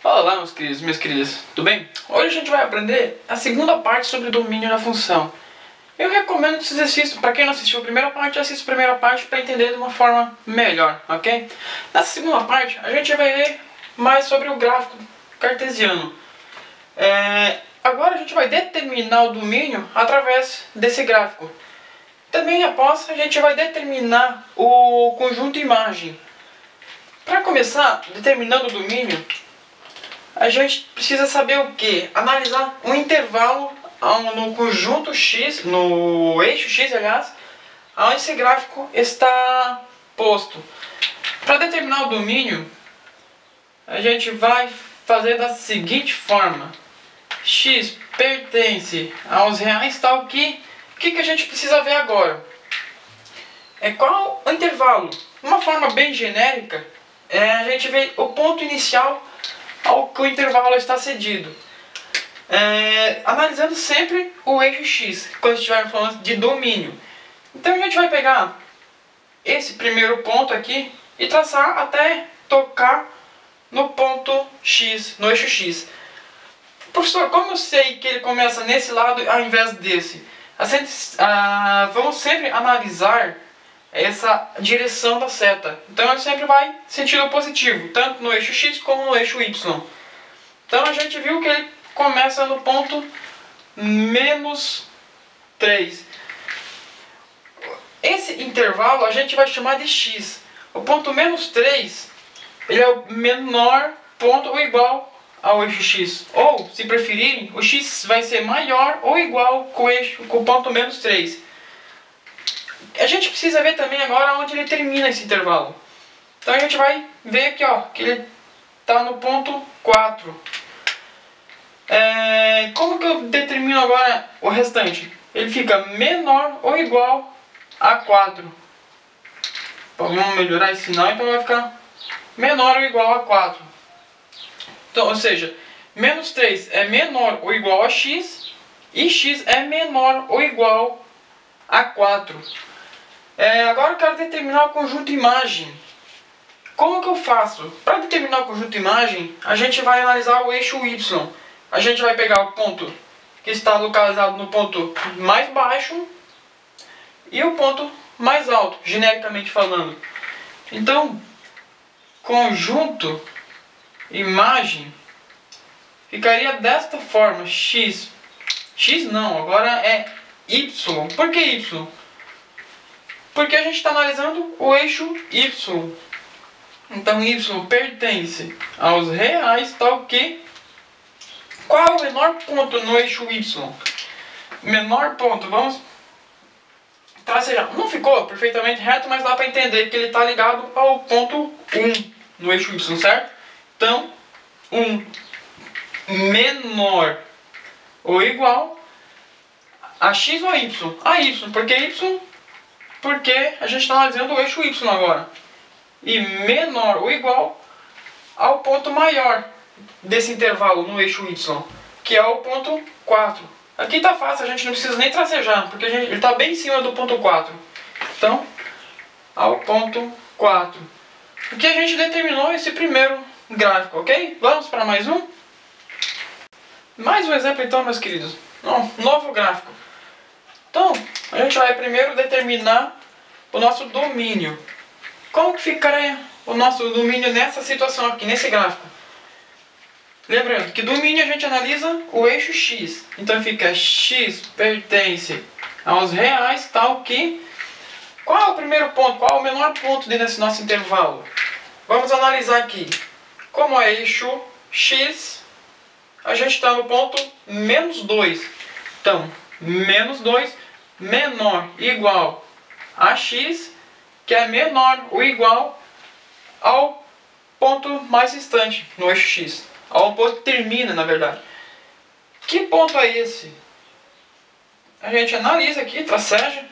Olá, meus queridos, minhas queridas, tudo bem? Hoje a gente vai aprender a segunda parte sobre domínio da função. Eu recomendo que vocês assistam, para quem não assistiu a primeira parte, assista a primeira parte para entender de uma forma melhor, ok? Nessa segunda parte, a gente vai ver mais sobre o gráfico cartesiano. Agora a gente vai determinar o domínio através desse gráfico. Também após, a gente vai determinar o conjunto imagem. Para começar, determinando o domínio, a gente precisa saber o que? Analisar um intervalo no conjunto X, no eixo X, aliás, onde esse gráfico está posto. Para determinar o domínio, a gente vai fazer da seguinte forma: X pertence aos reais tal que... O que a gente precisa ver agora? Qual o intervalo? Uma forma bem genérica, a gente vê o ponto inicial ao que o intervalo está cedido. Analisando sempre o eixo X, quando estivermos falando de domínio. Então a gente vai pegar esse primeiro ponto aqui e traçar até tocar no ponto X, no eixo X. Professor, como eu sei que ele começa nesse lado ao invés desse? Vamos sempre analisar essa direção da seta. Então ele sempre vai sentido positivo, tanto no eixo X como no eixo Y. Então a gente viu que ele começa no ponto menos 3. Esse intervalo a gente vai chamar de X. O ponto menos 3 ele é o menor ponto ou igual ao eixo X. Ou, se preferirem, o X vai ser maior ou igual com o ponto menos 3. A gente precisa ver também agora onde ele termina esse intervalo. Então a gente vai ver aqui, ó, que ele está no ponto 4. Como que eu determino agora o restante? Ele fica menor ou igual a 4. Vamos melhorar esse sinal, então vai ficar menor ou igual a 4. Então, ou seja, menos 3 é menor ou igual a x e x é menor ou igual a 4. Agora eu quero determinar o conjunto imagem. Como que eu faço? Para determinar o conjunto imagem, a gente vai analisar o eixo y. A gente vai pegar o ponto que está localizado no ponto mais baixo e o ponto mais alto, genericamente falando. Então, conjunto imagem ficaria desta forma: x não, agora é y. Por que y? Porque a gente está analisando o eixo y. Então y pertence aos reais tal que... Qual é o menor ponto no eixo y? Menor ponto, vamos tracejar. Não ficou perfeitamente reto, mas dá para entender que ele está ligado ao ponto 1 no eixo y, certo? Então 1 menor ou igual a x ou a y? A y, porque y? Porque a gente está analisando o eixo y agora. E menor ou igual ao ponto maior desse intervalo no eixo y, que é o ponto 4. Aqui está fácil, a gente não precisa nem tracejar, porque ele está bem em cima do ponto 4. Então, ao ponto 4. Aqui a gente determinou esse primeiro gráfico, ok? Vamos para mais um? Mais um exemplo então, meus queridos. Um novo gráfico. Então, a gente vai primeiro determinar o nosso domínio. Como que ficaria o nosso domínio nessa situação aqui, nesse gráfico? Lembrando que domínio a gente analisa o eixo X. Então fica x pertence aos reais tal que... Qual é o primeiro ponto? Qual é o menor ponto desse nosso intervalo? Vamos analisar aqui. Como é eixo X, a gente está no ponto menos 2. Então, menos 2 menor igual a x, que é menor ou igual ao ponto mais distante no eixo X. Ao ponto que termina, na verdade. Que ponto é esse? A gente analisa aqui, traceja.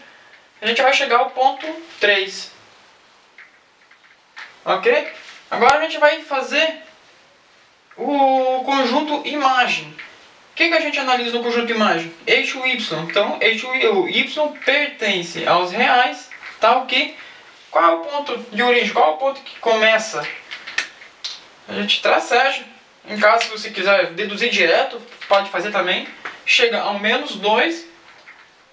A gente vai chegar ao ponto 3. Ok? Agora a gente vai fazer o conjunto imagem. O que a gente analisa no conjunto imagem? Eixo y. Então, eixo y pertence aos reais tal que... Qual é o ponto de origem? Qual é o ponto que começa? A gente traceja. em caso se você quiser deduzir direto, pode fazer também, chega ao menos 2,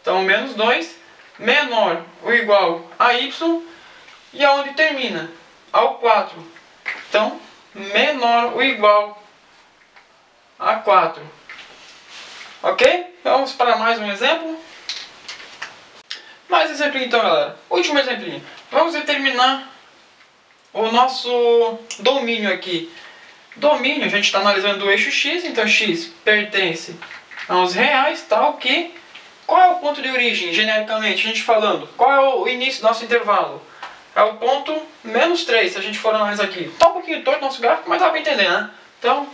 então menos 2, menor ou igual a y, e aonde termina? Ao 4. Então, menor ou igual a 4. Ok? Vamos para mais um exemplo. Mais exemplo então, galera. Último exemplo. Vamos determinar o nosso domínio aqui. Domínio, a gente está analisando o eixo x, então x pertence aos reais, tal que... Qual é o ponto de origem, genericamente, a gente falando? Qual é o início do nosso intervalo? É o ponto menos 3, se a gente for analisar aqui. Está um pouquinho torto o nosso gráfico, mas dá para entender, né? Então,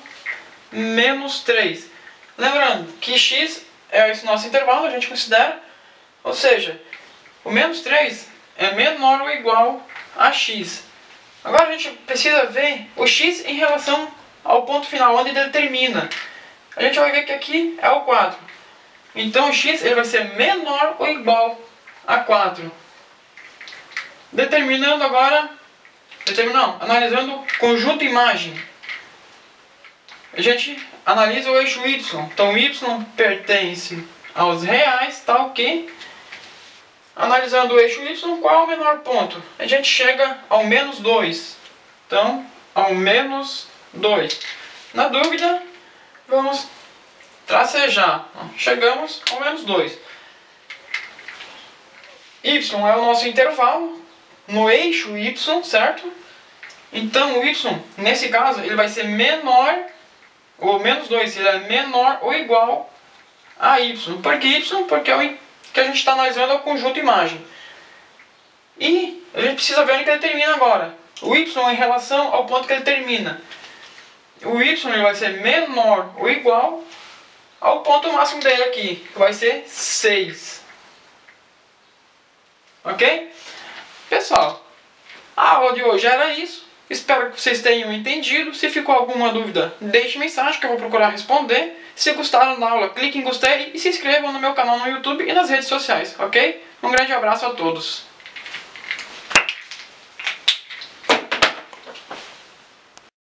menos 3. Lembrando que x é esse nosso intervalo, a gente considera. Ou seja, o menos 3 é menor ou igual a x. Agora a gente precisa ver o x em relação ao ponto final, onde ele termina. A gente vai ver que aqui é o 4. Então o x ele vai ser menor ou igual a 4. Analisando o conjunto imagem. A gente analisa o eixo y. Então y pertence aos reais, tal que... Analisando o eixo y, qual é o menor ponto? A gente chega ao menos 2. Então, ao menos 2. Na dúvida, vamos tracejar. Chegamos ao menos 2. Y é o nosso intervalo no eixo y, certo? Então, o y, nesse caso, ele vai ser menor, ou menos 2, ele é menor ou igual a y. Por que y? Porque é o que a gente está analisando é o conjunto imagem. E a gente precisa ver onde que ele termina agora. O y em relação ao ponto que ele termina. O y ele vai ser menor ou igual ao ponto máximo dele aqui, que vai ser 6. Ok? Pessoal, a aula de hoje era isso. Espero que vocês tenham entendido. Se ficou alguma dúvida, deixe mensagem que eu vou procurar responder. Se gostaram da aula, clique em gostei e se inscrevam no meu canal no YouTube e nas redes sociais, ok? Um grande abraço a todos.